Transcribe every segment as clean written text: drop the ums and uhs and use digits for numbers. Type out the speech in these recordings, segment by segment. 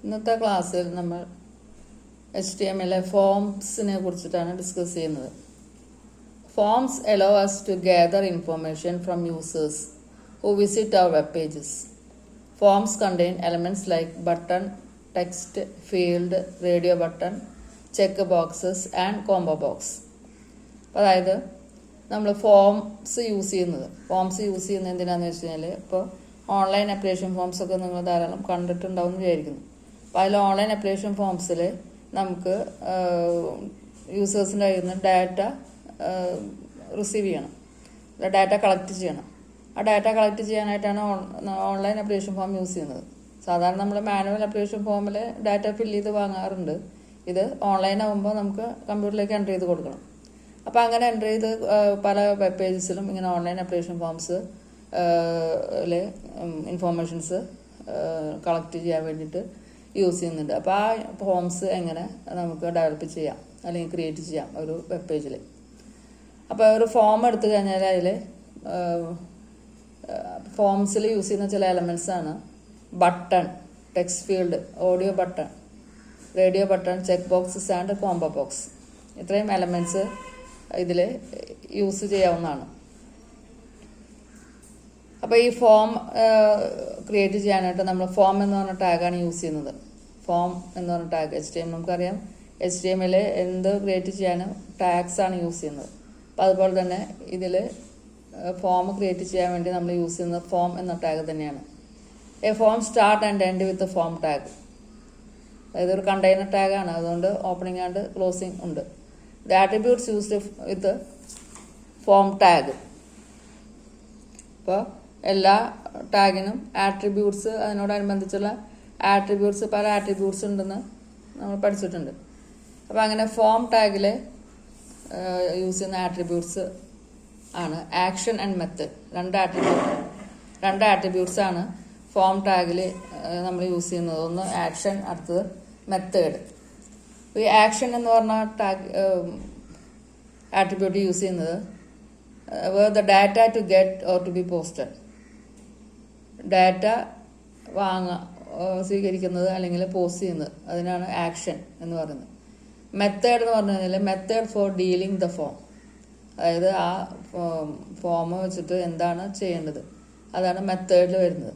ഇന്നത്തെ ക്ലാസ്സിൽ നമ്മൾ HTML ഫോംസിനെ കുറിച്ചിട്ടാണ് ഡിസ്കസ് ചെയ്യുന്നത്. Forms allow us to gather information from users who visit our web pages. Forms contain elements like button, text, field, radio button, check boxes and combo box. അതായത് നമ്മൾ forms use ചെയ്യുന്നത് എന്തിനാണെന്ന് വെച്ച് കഴിഞ്ഞാൽ ഇപ്പോൾ online application forms ഒക്കെ നിങ്ങൾ ധാരാളം കണ്ടിട്ടുണ്ടാവും എന്ന് വിചാരിക്കുന്നു. അപ്പോൾ അതിൽ ഓൺലൈൻ അപ്ലിക്കേഷൻ ഫോംസിൽ നമുക്ക് യൂസേഴ്സിൻ്റെ കയ്യിൽ നിന്ന് ഡാറ്റ റിസീവ് ചെയ്യണം, ഡാറ്റ കളക്ട് ചെയ്യണം. ആ ഡാറ്റ കളക്ട് ചെയ്യാനായിട്ടാണ് ഓൺലൈൻ അപ്ലിക്കേഷൻ ഫോം യൂസ് ചെയ്യുന്നത്. സാധാരണ നമ്മൾ മാനുവൽ അപ്ലിക്കേഷൻ ഫോമിൽ ഡാറ്റ ഫില്ല് ചെയ്ത് വാങ്ങാറുണ്ട്. ഇത് ഓൺലൈൻ ആകുമ്പോൾ നമുക്ക് കമ്പ്യൂട്ടറിലേക്ക് എൻ്റർ ചെയ്ത് കൊടുക്കണം. അപ്പോൾ അങ്ങനെ എൻ്റർ ചെയ്ത് പല വെബ് പേജസിലും ഇങ്ങനെ online application forms informations collect ചെയ്യാൻ വേണ്ടിയിട്ട് യൂസ് ചെയ്യുന്നുണ്ട്. അപ്പോൾ ആ ഫോംസ് എങ്ങനെ നമുക്ക് ഡെവലപ്പ് ചെയ്യാം അല്ലെങ്കിൽ ക്രിയേറ്റ് ചെയ്യാം ഒരു വെബ് പേജിൽ. അപ്പോൾ ഒരു ഫോം എടുത്തു കഴിഞ്ഞാൽ അതിൽ ഫോംസിൽ യൂസ് ചെയ്യുന്ന ചില എലമെൻറ്റ്സ് ആണ് button, text field, audio button, radio button, check boxes and combo box. ഇത്രയും എലമെൻറ്റ്സ് ഇതിൽ യൂസ് ചെയ്യാവുന്നതാണ്. അപ്പോൾ ഈ ഫോം ക്രിയേറ്റ് ചെയ്യാനായിട്ട് നമ്മൾ ഫോം എന്ന് പറഞ്ഞ ടാഗാണ് യൂസ് ചെയ്യുന്നത്. ഫോം എന്ന് പറഞ്ഞ ടാഗ് HTML നമുക്കറിയാം. HTML എന്ത് ക്രിയേറ്റ് ചെയ്യാനും ടാഗ്സ് ആണ് യൂസ് ചെയ്യുന്നത്. അപ്പോൾ അതുപോലെ തന്നെ ഇതിൽ ഫോം ക്രിയേറ്റ് ചെയ്യാൻ വേണ്ടി നമ്മൾ യൂസ് ചെയ്യുന്നത് ഫോം എന്ന ടാഗ് തന്നെയാണ്. A form start and end with form tag. അതായത് ഒരു കണ്ടെയ്നർ ടാഗാണ്, അതുകൊണ്ട് ഓപ്പണിംഗ് ആൻഡ് ക്ലോസിംഗ് ഉണ്ട്. The attributes used with form tag. അപ്പോൾ എല്ലാ ടാഗിനും ആട്രിബ്യൂട്ട്സ്, അതിനോടനുബന്ധിച്ചുള്ള ആട്രിബ്യൂട്ട്സ്, പല ആട്രിബ്യൂട്ട്സ് ഉണ്ടെന്ന് നമ്മൾ പഠിച്ചിട്ടുണ്ട്. അപ്പോൾ അങ്ങനെ ഫോം ടാഗിൽ യൂസ് ചെയ്യുന്ന ആട്രിബ്യൂട്ട്സ് ആണ് ആക്ഷൻ ആൻഡ് മെത്തേഡ്. രണ്ട് ആട്രിബ്യൂട്ട്സ് ആണ് ഫോം ടാഗിൽ നമ്മൾ യൂസ് ചെയ്യുന്നത്. ഒന്ന് ആക്ഷൻ, അടുത്തത് മെത്തേഡ്. ഈ ആക്ഷൻ എന്ന് പറഞ്ഞ ടാഗ് ആട്രിബ്യൂട്ട് യൂസ് ചെയ്യുന്നത് the data to get or to be posted. Data സ്വീകരിക്കുന്നത് അല്ലെങ്കിൽ പോസ്റ്റ് ചെയ്യുന്നത്, അതിനാണ് ആക്ഷൻ എന്ന് പറയുന്നത്. മെത്തേഡ് എന്ന് പറഞ്ഞു കഴിഞ്ഞാൽ method for dealing the form. അതായത് ആ ഫോം വെച്ചിട്ട് എന്താണ് ചെയ്യേണ്ടത്, അതാണ് മെത്തേഡിൽ വരുന്നത്.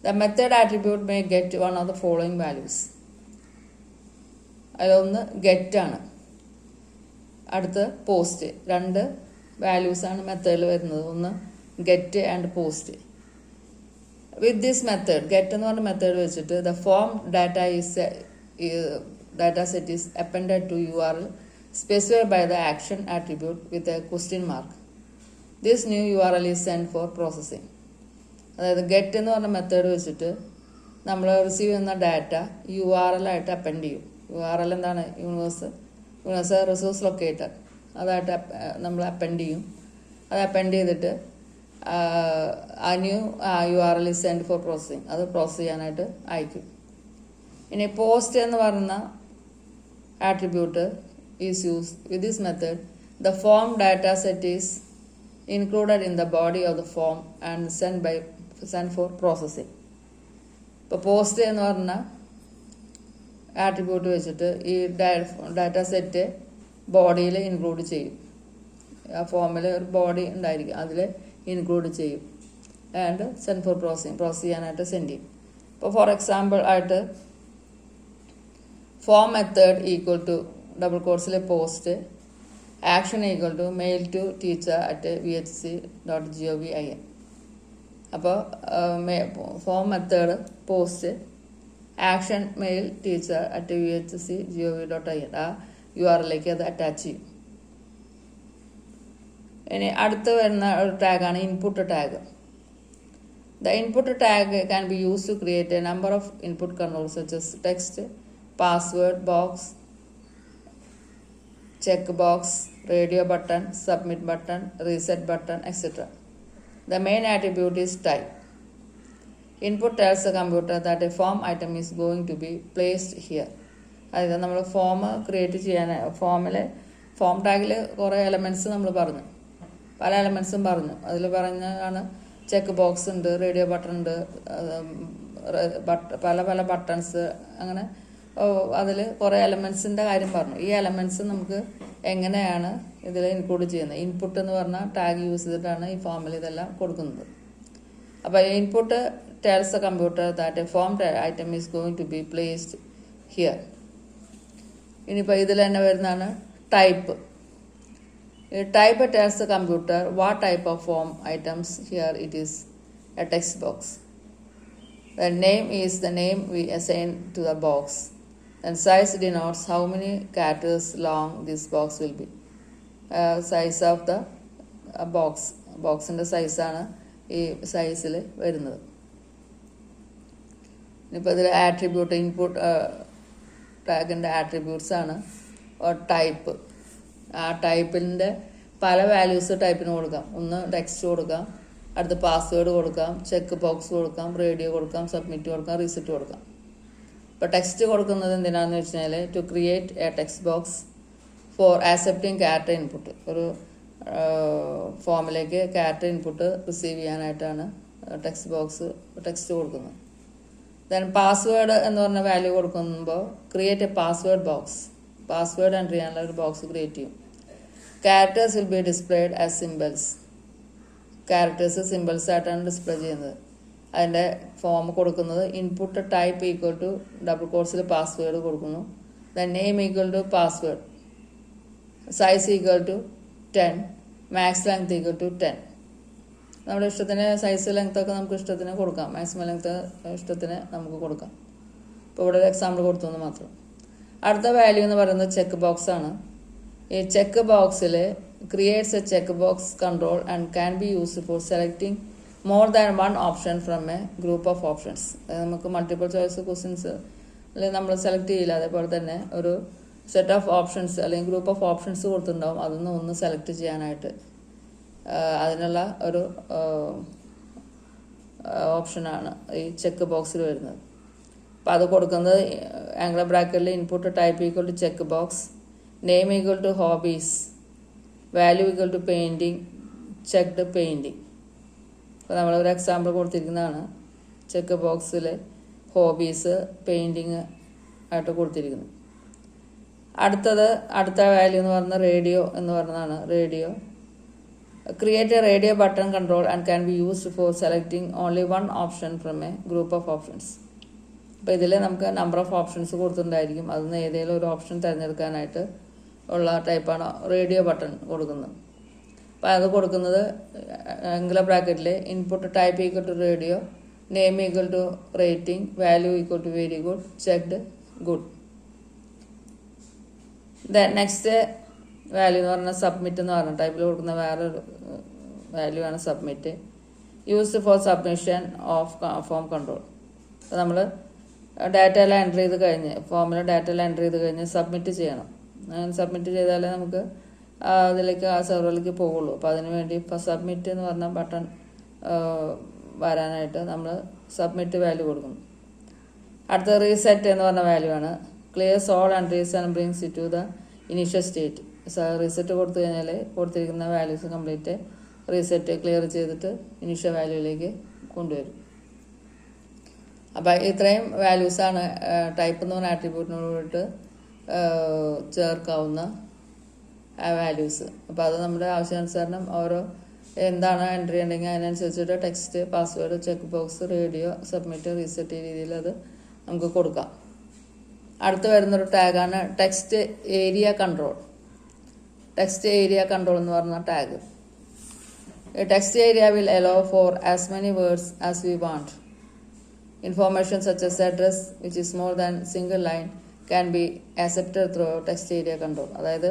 The method attribute may get one of the following values. അതിലൊന്ന് ഗെറ്റ് ആണ്, അടുത്ത് പോസ്റ്റ്. രണ്ട് വാല്യൂസാണ് മെത്തേഡിൽ വരുന്നത്, ഒന്ന് get and post. With this method, get എന്ന് പറഞ്ഞ മെത്തേഡ് വെച്ചിട്ട് the form data set is appended to URL specified by the action attribute with a question mark. This new URL is sent for processing. അതായത് get എന്ന് പറഞ്ഞ method വെച്ചിട്ട് നമ്മൾ receive ചെയ്യുന്ന data URL ആയിട്ട് അപ്പൻഡ് ചെയ്യും. URL എന്താണ്? Universal resource locator. അതായിട്ട് നമ്മൾ അപ്പൻഡ് ചെയ്യും. അത് അപ്പൻഡ് ചെയ്തിട്ട് ആ new URL is sent for processing. അത് പ്രോസസ് ചെയ്യാനായിട്ട് അയക്കും. ഇനി പോസ്റ്റ് എന്ന് പറയുന്ന attribute is used with this method. The form data set is included in the body of the form and sent for processing. ഇപ്പോൾ post എന്ന് പറഞ്ഞ attribute വെച്ചിട്ട് ഈ ഡാറ്റ സെറ്റ് ബോഡിയിൽ ഇൻക്ലൂഡ് ചെയ്യും. ആ ഫോമിൽ ഒരു ബോഡി ഉണ്ടായിരിക്കും, അതിൽ ഇൻക്ലൂഡ് ചെയ്യും. ആൻഡ് സെൻഡ് ഫോർ പ്രോസസ് ചെയ്യാനായിട്ട് സെൻഡ് ചെയ്യും. ഇപ്പോൾ ഫോർ എക്സാമ്പിൾ ആയിട്ട് form method equal to double കോട്ട്സിലെ post, action equal to mail to teacher@vhc.gov.in. അപ്പോൾ form method post, action mail teacher@vhc.gov.in ആ URLിലേക്ക് അത് അറ്റാച്ച് ചെയ്യും. ഇനി അടുത്ത് വരുന്ന ഒരു ടാഗാണ് input tag. The input tag can be used to create a number of input controls such as text, password box, check box, radio button, submit button, reset button, etc. The main attribute is type. Input tells the computer that a form item is going to be placed here. അതായത് നമ്മൾ form create ചെയ്യാൻ form ടാഗിൽ കുറേ elements നമ്മൾ പറഞ്ഞു, പല എലമെൻറ്റ്സും പറഞ്ഞു. അതിൽ പറഞ്ഞാണ് ചെക്ക് ബോക്സ് ഉണ്ട്, റേഡിയോ ബട്ടൺ ഉണ്ട്, പല പല ബട്ടൺസ്, അങ്ങനെ അതിൽ കുറേ എലമെൻസിൻ്റെ കാര്യം പറഞ്ഞു. ഈ എലമെൻറ്റ്സ് നമുക്ക് എങ്ങനെയാണ് ഇതിൽ ഇൻക്ലൂഡ് ചെയ്യുന്നത്? ഇൻപുട്ട് എന്ന് പറഞ്ഞാൽ ടാഗ് യൂസ് ചെയ്തിട്ടാണ് ഈ ഫോമിൽ ഇതെല്ലാം കൊടുക്കുന്നത്. അപ്പോൾ input tells the computer that a formed item is going to be placed here. ഇനിയിപ്പോൾ ഇതിൽ തന്നെ വരുന്നതാണ് ടൈപ്പ്. ഈ type tells the computer what type of form items. Here it is a text box. The name is the name we assign to the box. And size denotes how many characters long this box will be. Size of the box. ബോക്സിൻ്റെ സൈസാണ് ഈ സൈസിൽ വരുന്നത്. ഇനിയിപ്പോൾ ഇതിൽ attribute, input ടാഗിൻ്റെ attributes ആണ് type. ആ ടൈപ്പിൻ്റെ പല വാല്യൂസ് ടൈപ്പിന് കൊടുക്കാം. ഒന്ന് ടെക്സ്റ്റ് കൊടുക്കാം, അടുത്ത് പാസ്വേഡ് കൊടുക്കാം, ചെക്ക് ബോക്സ് കൊടുക്കാം, റേഡിയോ കൊടുക്കാം, സബ്മിറ്റ് കൊടുക്കാം, റീസെറ്റ് കൊടുക്കാം. ഇപ്പോൾ ടെക്സ്റ്റ് കൊടുക്കുന്നത് എന്തിനാണെന്ന് വെച്ച് കഴിഞ്ഞാൽ to create a text box for accepting character input. ഒരു ഫോമിലേക്ക് ക്യാരക്ടർ ഇൻപുട്ട് റിസീവ് ചെയ്യാനായിട്ടാണ് ടെക്സ്റ്റ് കൊടുക്കുന്നത്. ദെൻ പാസ്വേഡ് എന്ന് പറഞ്ഞ വാല്യൂ കൊടുക്കുമ്പോൾ create a password box. Password enter ചെയ്യാനുള്ള ഒരു ബോക്സ് ക്രിയേറ്റ് ചെയ്യും. Characters will be displayed as symbols. ക്യാരക്ടേഴ്സ് സിമ്പിൾസ് ആയിട്ടാണ് ഡിസ്പ്ലേ ചെയ്യുന്നത്. അതിൻ്റെ ഫോം കൊടുക്കുന്നത് input type equal to double കോട്ട്സിൽ പാസ്വേഡ് കൊടുക്കുന്നു. Then name equal to password, size equal to 10, max length equal to 10. നമ്മുടെ ഇഷ്ടത്തിന് സൈസ് ലെങ്ത്തൊക്കെ നമുക്ക് ഇഷ്ടത്തിന് കൊടുക്കാം, മാക്സിമം ലെങ്ത് ഇഷ്ടത്തിന് നമുക്ക് കൊടുക്കാം. ഇപ്പോൾ ഇവിടെ ഒരു എക്സാമ്പിൾ കൊടുത്തെന്ന് മാത്രം. അടുത്ത വാല്യൂ എന്ന് പറയുന്നത് ചെക്ക് ബോക്സ് ആണ്. ഈ ചെക്ക് ബോക്സിൽ creates a cheque box control and can be used for selecting more than one option from a group of options. നമുക്ക് മൾട്ടിപ്പിൾ ചോയ്സ് ക്വസ്റ്റ്യൻസ് അല്ലെങ്കിൽ നമ്മൾ സെലക്ട് ചെയ്യില്ല, അതേപോലെ തന്നെ ഒരു സെറ്റ് ഓഫ് ഓപ്ഷൻസ് അല്ലെങ്കിൽ ഗ്രൂപ്പ് ഓഫ് ഓപ്ഷൻസ് കൊടുത്തിട്ടുണ്ടാവും. അതൊന്ന് ഒന്ന് സെലക്ട് ചെയ്യാനായിട്ട് അതിനുള്ള ഒരു ഓപ്ഷനാണ് ഈ ചെക്ക് ബോക്സിൽ വരുന്നത്. അപ്പോൾ അത് കൊടുക്കുന്നത് ആംഗിൾ ബ്രാക്കറ്റിൽ input type equal to check box, name equal to hobbies, value equal to painting, checked painting. അപ്പോൾ നമ്മളൊരു എക്സാമ്പിൾ കൊടുത്തിരിക്കുന്നതാണ്. ചെക്ക് ബോക്സിൽ ഹോബീസ്, പെയിൻറ്റിങ് ആയിട്ട് കൊടുത്തിരിക്കുന്നത്. അടുത്ത വാല്യൂ എന്ന് പറയുന്നത് റേഡിയോ എന്ന് പറയുന്നതാണ്. Radio create a radio button control and can be used for selecting only one option from a group of options. അപ്പോൾ ഇതിൽ നമുക്ക് നമ്പർ ഓഫ് ഓപ്ഷൻസ് കൊടുത്തിട്ടുണ്ടായിരിക്കും. അതിന് ഏതെങ്കിലും ഒരു ഓപ്ഷൻ തിരഞ്ഞെടുക്കാനായിട്ട് ഉള്ള ടൈപ്പാണ് റേഡിയോ ബട്ടൺ കൊടുക്കുന്നത്. അപ്പോൾ അത് കൊടുക്കുന്നത് ആംഗിൾ ബ്രാക്കറ്റിൽ input type equal to radio, name equal to rating, value equal to very good, checked good. Next value എന്ന് പറഞ്ഞാൽ സബ്മിറ്റ് എന്ന് പറഞ്ഞ ടൈപ്പിൽ കൊടുക്കുന്ന വേറൊരു വാല്യൂ ആണ് submit. Used for submission of form control. അപ്പോൾ നമ്മൾ ഡാറ്റ എല്ലാം എൻ്റർ ചെയ്ത് കഴിഞ്ഞ് ഫോമിൽ ഡാറ്റ എല്ലാം എൻ്റർ ചെയ്ത് കഴിഞ്ഞ് സബ്മിറ്റ് ചെയ്യണം. അങ്ങനെ സബ്മിറ്റ് ചെയ്താലേ നമുക്ക് അതിലേക്ക് ആ സെർവറിലേക്ക് പോകുള്ളൂ. അപ്പോൾ അതിന് വേണ്ടി ഇപ്പോൾ സബ്മിറ്റ് എന്ന് പറഞ്ഞ ബട്ടൺ വരാനായിട്ട് നമ്മൾ സബ്മിറ്റ് വാല്യൂ കൊടുക്കുന്നു. അടുത്ത റീസെറ്റ് എന്ന് പറഞ്ഞ വാല്യൂ ആണ്. Clears all entries and brings it to the initial state. Reset കൊടുത്തു കഴിഞ്ഞാൽ കൊടുത്തിരിക്കുന്ന വാല്യൂസ് കംപ്ലീറ്റ് റീസെറ്റ് ക്ലിയർ ചെയ്തിട്ട് ഇനീഷ്യൽ വാല്യൂയിലേക്ക് കൊണ്ടുവരും. അപ്പോൾ ഇത്രയും വാല്യൂസാണ് ടൈപ്പ് എന്ന് പറഞ്ഞ ആട്രിബ്യൂട്ടിനോട് ചേർക്കാവുന്ന വാല്യൂസ്. അപ്പോൾ അത് നമ്മുടെ ആവശ്യാനുസരണം ഓരോ എന്താണ് എൻട്രി ചെയ്യണമെങ്കിൽ അതിനനുസരിച്ചിട്ട് text, password, check box, radio, submit, reset ഈ രീതിയിൽ അത് നമുക്ക് കൊടുക്കാം. അടുത്ത് വരുന്നൊരു ടാഗാണ് text area control. Text area control എന്ന് പറഞ്ഞ tag. Text area will allow for as many words as we want. Information such as address which is more than single line can be accepted through text area control. അതായത്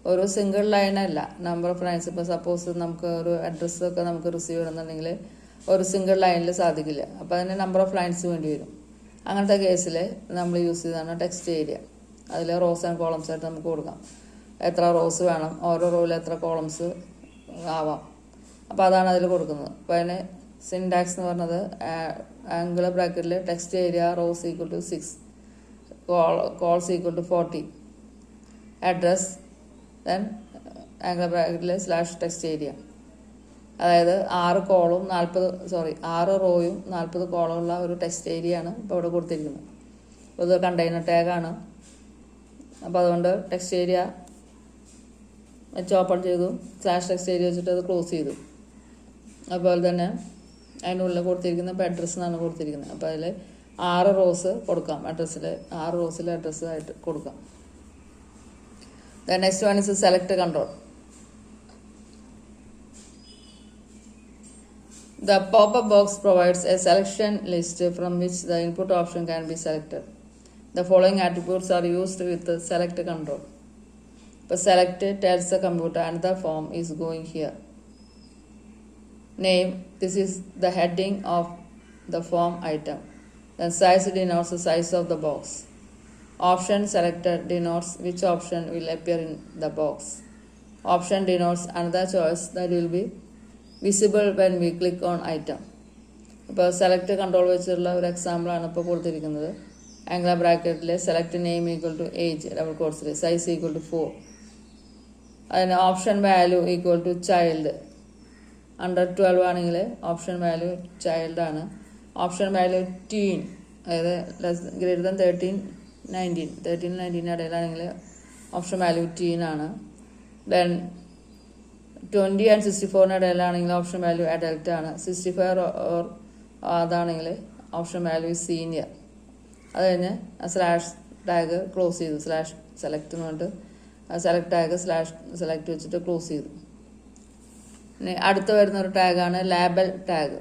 ഒരു single ലൈനല്ല, number of lines. ഇപ്പോൾ suppose നമുക്ക് ഒരു അഡ്രസ്സൊക്കെ നമുക്ക് receive ചെയ്യണമെന്നുണ്ടെങ്കിൽ ഒരു single ലൈനിൽ സാധിക്കില്ല. അപ്പോൾ അതിന് നമ്പർ ഓഫ് ലൈൻസ് വേണ്ടി വരും. അങ്ങനത്തെ കേസിൽ നമ്മൾ യൂസ് ചെയ്തതാണ് ടെക്സ്റ്റ് ഏരിയ. അതിൽ റോസ് ആൻഡ് കോളംസ് ആയിട്ട് നമുക്ക് കൊടുക്കാം. എത്ര റോസ് വേണം, ഓരോ റോയിൽ എത്ര കോളംസ് ആവാം. അപ്പോൾ അതാണ് അതിൽ കൊടുക്കുന്നത്. അപ്പോൾ അതിന് സിൻടാക്സ് എന്ന് പറഞ്ഞത് ആംഗിൾ ബ്രാക്കറ്റിൽ text area rows equal to 6, cols equal to 40, address then angle ബ്രാക്കറ്റിൽ /text area. അതായത് 6 റോയും 40 കോളമുള്ള ഒരു ടെക്സ്റ്റ് ഏരിയ ആണ് ഇപ്പോൾ ഇവിടെ കൊടുത്തിരിക്കുന്നത്. അപ്പോൾ ഇത് കണ്ടെയ്നർ ടാഗാണ്. അപ്പോൾ അതുകൊണ്ട് ടെക്സ്റ്റ് ഏരിയ വെച്ച് ഓപ്പൺ ചെയ്തു, /ടെക്സ്റ്റ് ഏരിയ വെച്ചിട്ട് അത് ക്ലോസ് ചെയ്തു. അതുപോലെ തന്നെ അതിനുള്ളിൽ കൊടുത്തിരിക്കുന്ന ഇപ്പോൾ അഡ്രസ്സ് എന്നാണ് കൊടുത്തിരിക്കുന്നത്. അപ്പോൾ അതിൽ 6 റോസ് കൊടുക്കാം, 6 റോസിൽ അഡ്രസ്സ് ആയിട്ട് കൊടുക്കാം. Next one is select control. The pop-up box provides a selection list from which the input option can be selected. The following attributes are used with the select control. The select tells the computer another form is going here. Name, this is the heading of the form item. Then size denotes the size of the box. Option selected denotes which option will appear in the box. Option denotes another choice that will be visible when we click on item. ഇപ്പോൾ select control വെച്ചുള്ള ഒരു എക്സാമ്പിളാണ് ഇപ്പോൾ കൊടുത്തിരിക്കുന്നത്. Angular ബ്രാക്കറ്റിൽ select name equal to age, double കോട്ട്സിൽ size equal to 4. അതിന് option value equal to child. Under 12 ആണെങ്കിൽ ഓപ്ഷൻ വാല്യൂ ചൈൽഡ് ആണ്. ഓപ്ഷൻ വാല്യൂ ടീൻ, അതായത് ഗ്രേറ്റർ ദാൻ 13-19 ഇടയിലാണെങ്കിൽ ഓപ്ഷൻ വാല്യൂ ടീൻ ആണ്. ദെൻ 20 and 64 ഇടയിലാണെങ്കിൽ ഓപ്ഷൻ വാല്യൂ അഡൽട്ട് ആണ്. 65 or അതാണെങ്കിൽ ഓപ്ഷൻ വാല്യൂ സീനിയർ. അത് കഴിഞ്ഞ് /ടാഗ് ക്ലോസ് ചെയ്തു, /സെലക്ട് എന്ന് പറഞ്ഞിട്ട് സെലക്ട് ടാഗ് /സെലക്ട് വെച്ചിട്ട് ക്ലോസ് ചെയ്തു. ഇനി അടുത്ത് വരുന്ന ഒരു ടാഗാണ് label tag.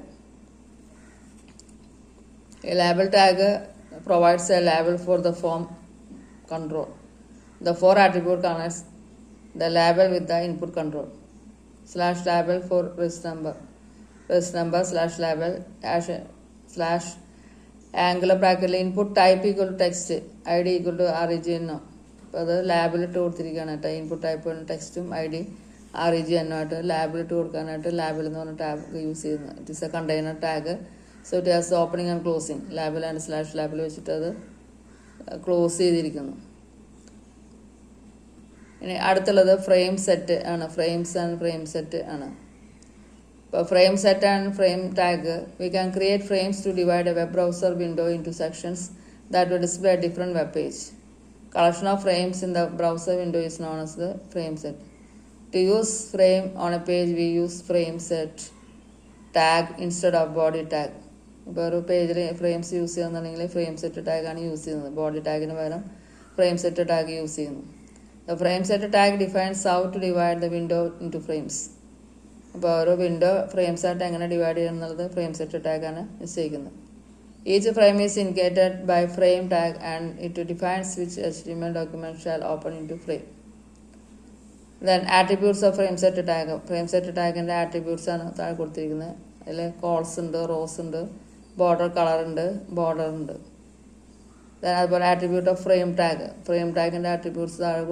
Label tag provides a label for the form control. The 4 attribute connects the label with the input control. /label for /label /angular bracket input type equal to text, id equal to reg. അപ്പോൾ അത് ലാബിലിട്ട് കൊടുത്തിരിക്കുകയാണ് കേട്ടോ. ഇൻപുട്ട് ടൈപ്പ് ടെക്സ്റ്റും ID REGN ആയിട്ട് ലാബിലിട്ട് കൊടുക്കാനായിട്ട് ലാബിൽ എന്ന് പറഞ്ഞ ടാഗ് യൂസ് ചെയ്യുന്നത്. It is a container tag. So it has opening and closing. Label and /label വെച്ചിട്ട് അത് ക്ലോസ് ചെയ്തിരിക്കുന്നു. ഇനി അടുത്തുള്ളത് ഫ്രെയിം സെറ്റ് ആണ്. ഫ്രെയിംസ് ആൻഡ് ഫ്രെയിം സെറ്റ് ആണ്. ഇപ്പോൾ frame set and frame tag, we can create frames to divide a web browser window into sections that will display a different web page. Collection of frames in the browser window is known as the frame set. To use frame on a page, we use frame set tag instead of body tag. ഇപ്പോൾ ഒരു പേജിൽ frames use ചെയ്യുന്നുണ്ടെങ്കിൽ frame set ടാഗാണ് use ചെയ്യുന്നത്. Body ടാഗിന് പകരം frame set tag use ചെയ്യുന്നു. The frame set tag defines how to divide the window into frames. അപ്പോൾ ഓരോ വിൻഡോ ഫ്രെയിംസ് ആയിട്ട് എങ്ങനെ ഡിവൈഡ് ചെയ്യുന്നുള്ളത് ഫ്രെയിം സെറ്റ് ടാഗാണ് നിശ്ചയിക്കുന്നത്. Each frame is indicated by frame tag and it defines which HTML document shall open into frame. Then attributes of frame set tag. Frame set tagന്റെ attributes ആണ് താഴെ കൊടുത്തിരിക്കുന്നത്. അതിൽ calls ഉണ്ട്, റോസ് ഉണ്ട്, border colour ഉണ്ട്, border ഉണ്ട്. then അതുപോലെ attribute of frame tag. Frame ടാഗിൻ്റെ attributes താഴെ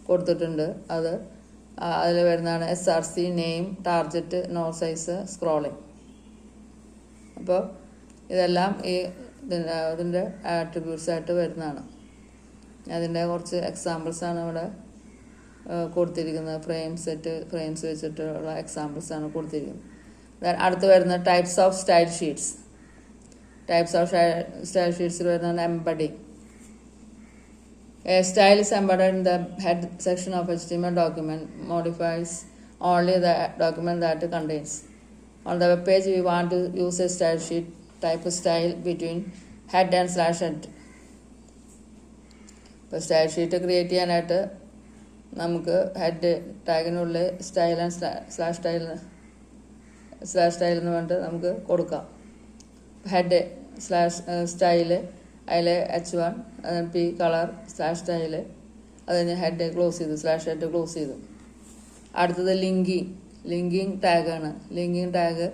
കൊടുത്തിട്ടുണ്ട്. അതിൽ വരുന്നതാണ് SRC, name, target, no size, scrolling. അപ്പോൾ ഇതെല്ലാം ഇതിൻ്റെ ആട്രിബ്യൂട്ട്സ് ആയിട്ട് വരുന്നതാണ്. അതിൻ്റെ കുറച്ച് എക്സാമ്പിൾസാണ് ഇവിടെ കൊടുത്തിരിക്കുന്നത്. ഫ്രെയിംസ് വെച്ചിട്ടുള്ള എക്സാമ്പിൾസാണ് കൊടുത്തിരിക്കുന്നത്. അടുത്ത് വരുന്ന types of style sheets. Types of style ഷീറ്റ്സിൽ വരുന്നതാണ് embedding. A style is embedded in the head section of HTML document, modifies only the document that it contains. On the web page, we want to use a style sheet. Type style between head and /head. ഇപ്പോൾ style sheet create ചെയ്യാനായിട്ട് നമുക്ക് head ടാഗിനുള്ളിൽ style and /style എന്ന് പറഞ്ഞിട്ട് നമുക്ക് കൊടുക്കാം. Head /style, അതിൽ H1, P colour /style, അത് കഴിഞ്ഞ് ഹെഡ് ക്ലോസ് ചെയ്തു, /ഹെഡ് ക്ലോസ് ചെയ്തു. അടുത്തത് ലിങ്കിങ് ടാഗാണ്. ലിങ്കിങ് ടാഗ്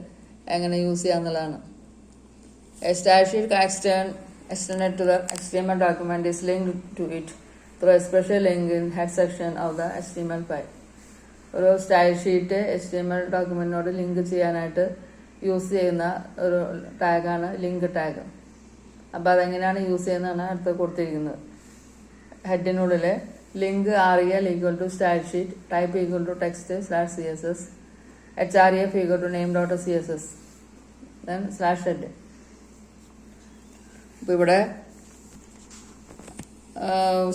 എങ്ങനെ use ചെയ്യാന്നുള്ളതാണ്. A style sheet extended to the HTML document is linked to it through a special link in head section of the HTML file. ഒരു style sheet HTML ഡോക്യുമെൻറ്റിനോട് link ചെയ്യാനായിട്ട് use ചെയ്യുന്ന ഒരു ടാഗാണ് link tag. അപ്പോൾ അതെങ്ങനെയാണ് use ചെയ്യുന്നതാണ് അടുത്ത് കൊടുത്തിരിക്കുന്നത്. ഹെഡിനുള്ളിൽ link REL equal to style sheet, type equal to text /CSS, href equal to name.css, then /head. ഇപ്പോൾ ഇവിടെ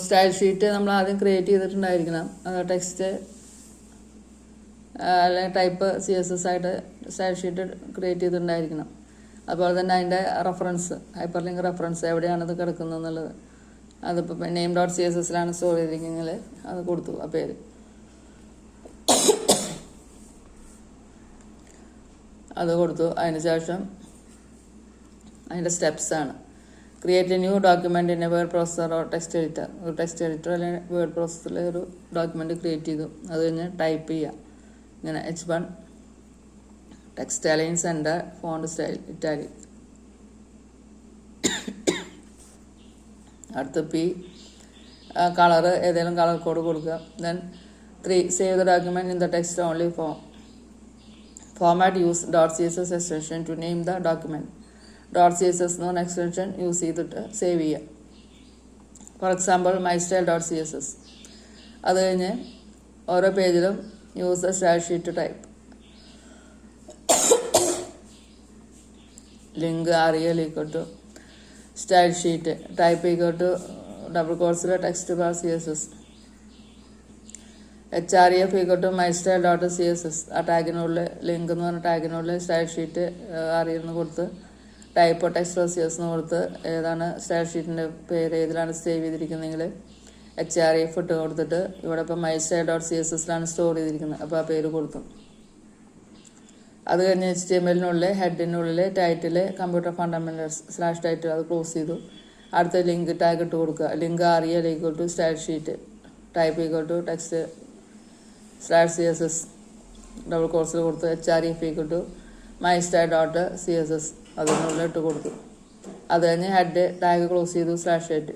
സ്റ്റൈൽ ഷീറ്റ് നമ്മൾ ആദ്യം ക്രിയേറ്റ് ചെയ്തിട്ടുണ്ടായിരിക്കണം. ടെക്സ്റ്റ് അല്ലെങ്കിൽ ടൈപ്പ് CSS ആയിട്ട് സ്റ്റൈൽ ഷീറ്റ് ക്രിയേറ്റ് ചെയ്തിട്ടുണ്ടായിരിക്കണം. അതുപോലെ തന്നെ അതിൻ്റെ റെഫറൻസ്, ഹൈപ്പർ ലിങ്ക് റെഫറൻസ് എവിടെയാണത് കിടക്കുന്നത് എന്നുള്ളത്, അതിപ്പോൾ name.css സ്റ്റോർ ചെയ്തിരിക്കുന്നത് അത് കൊടുത്തു ആ പേര്. അത് കൊടുത്തു. അതിന് ശേഷം അതിൻ്റെ സ്റ്റെപ്സാണ് create a new document in a word processor or text editor. ഒരു ടെക്സ്റ്റ് എഡിറ്റർ അല്ലെങ്കിൽ വേർഡ് പ്രോസസ്സറിൽ ഒരു ഡോക്യുമെൻ്റ് ക്രിയേറ്റ് ചെയ്തു. അത് കഴിഞ്ഞ് ടൈപ്പ് ചെയ്യുക. ഇങ്ങനെ H1 text align centre font style italic. അടുത്ത് P കളറ് ഏതെങ്കിലും കളർ കോഡ് കൊടുക്കുക. Then 3 save the document in the text only format use .css extension to name the document. .css എന്ന് പറഞ്ഞ എക്സ്റ്റൻഷൻ യൂസ് ചെയ്തിട്ട് save ചെയ്യുക. For example mystyle.css. അത് കഴിഞ്ഞ് ഓരോ പേജിലും use the style sheet type. Link rel equal to style sheet type equal to double കോഴ്സിലെ text bar CSS. href equal to mystyle.css. ആ ടാഗിനുള്ളിൽ ലിങ്ക് എന്ന് പറഞ്ഞ ടാഗിനുള്ളിൽ സ്റ്റൈൽ ഷീറ്റ് rel എന്ന് കൊടുത്ത് ടൈപ്പ് ടെക്സ്റ്റ് CSS എന്ന് കൊടുത്ത് ഏതാണ് സ്റ്റൈൽ ഷീറ്റിൻ്റെ പേര് ഏതിലാണ് സേവ് ചെയ്തിരിക്കുന്നതെങ്കിൽ href ഇട്ട് കൊടുത്തിട്ട് ഇവിടെ ഇപ്പോൾ mystyle.css സ്റ്റോർ ചെയ്തിരിക്കുന്നത്, അപ്പോൾ ആ പേര് കൊടുത്തു. അത് കഴിഞ്ഞ് HTML ഹെഡിനുള്ളിൽ ടൈറ്റിൽ കമ്പ്യൂട്ടർ ഫണ്ടമെൻ്റൽസ് /ടൈറ്റിൽ അത് ക്ലോസ് ചെയ്തു. അടുത്ത ലിങ്ക് ടാഗ് ഇട്ട് കൊടുക്കുക. Link rel equal to style sheet type equal to text /css double കോഴ്സിൽ കൊടുത്ത് href equal to mystyle.css അതിനുള്ളിൽ ഇട്ട് കൊടുത്തു. അത് കഴിഞ്ഞ് ഹെഡ് ടാഗ് ക്ലോസ് ചെയ്തു /head.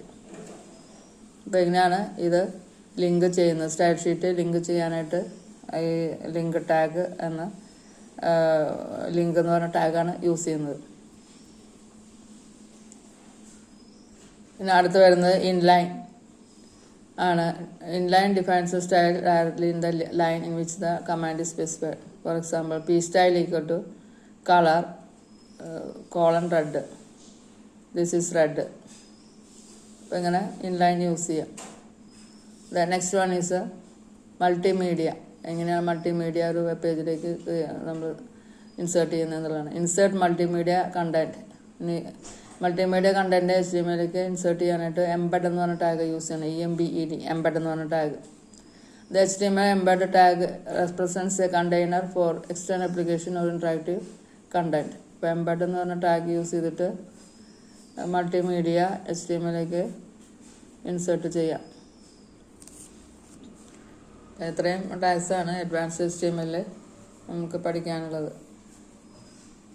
അപ്പോൾ എങ്ങനെയാണ് ഇത് ലിങ്ക് ചെയ്യുന്നത്? സ്റ്റൈൽ ഷീറ്റ് ലിങ്ക് ചെയ്യാനായിട്ട് ഈ ലിങ്ക് ടാഗ് എന്ന ലിങ്ക് എന്ന് പറഞ്ഞ ടാഗാണ് യൂസ് ചെയ്യുന്നത്. പിന്നെ അടുത്ത് വരുന്നത് ഇൻലൈൻ ആണ്. Inline defines style directly in the line in which the command is specified. For example p_style equal to color :red. This is red. അപ്പോൾ ഇങ്ങനെ ഇൻലൈൻ യൂസ് ചെയ്യാം. Next one is multimedia. എങ്ങനെയാണ് multimedia ഒരു web പേജിലേക്ക് നമ്മൾ insert ചെയ്യുന്നത് എന്നുള്ളതാണ്. Insert multimedia content. Multimedia content HTMLലേക്ക് ഇൻസേർട്ട് ചെയ്യാനായിട്ട് എംബഡ് എന്ന് പറഞ്ഞ ടാഗ് യൂസ് ചെയ്യണം. EMBED എംബഡ് എന്ന് പറഞ്ഞ tag. The HTML embed tag represents A container four external application or interactive content. ഇപ്പോൾ എംബഡ് എന്ന് പറഞ്ഞ ടാഗ് യൂസ് ചെയ്തിട്ട് മൾട്ടിമീഡിയ HTMLലേക്ക് ഇൻസേർട്ട് ചെയ്യാം. ഇത്രയും ടാഗ്സാണ് അഡ്വാൻസ് HTML നമുക്ക് പഠിക്കാനുള്ളത്.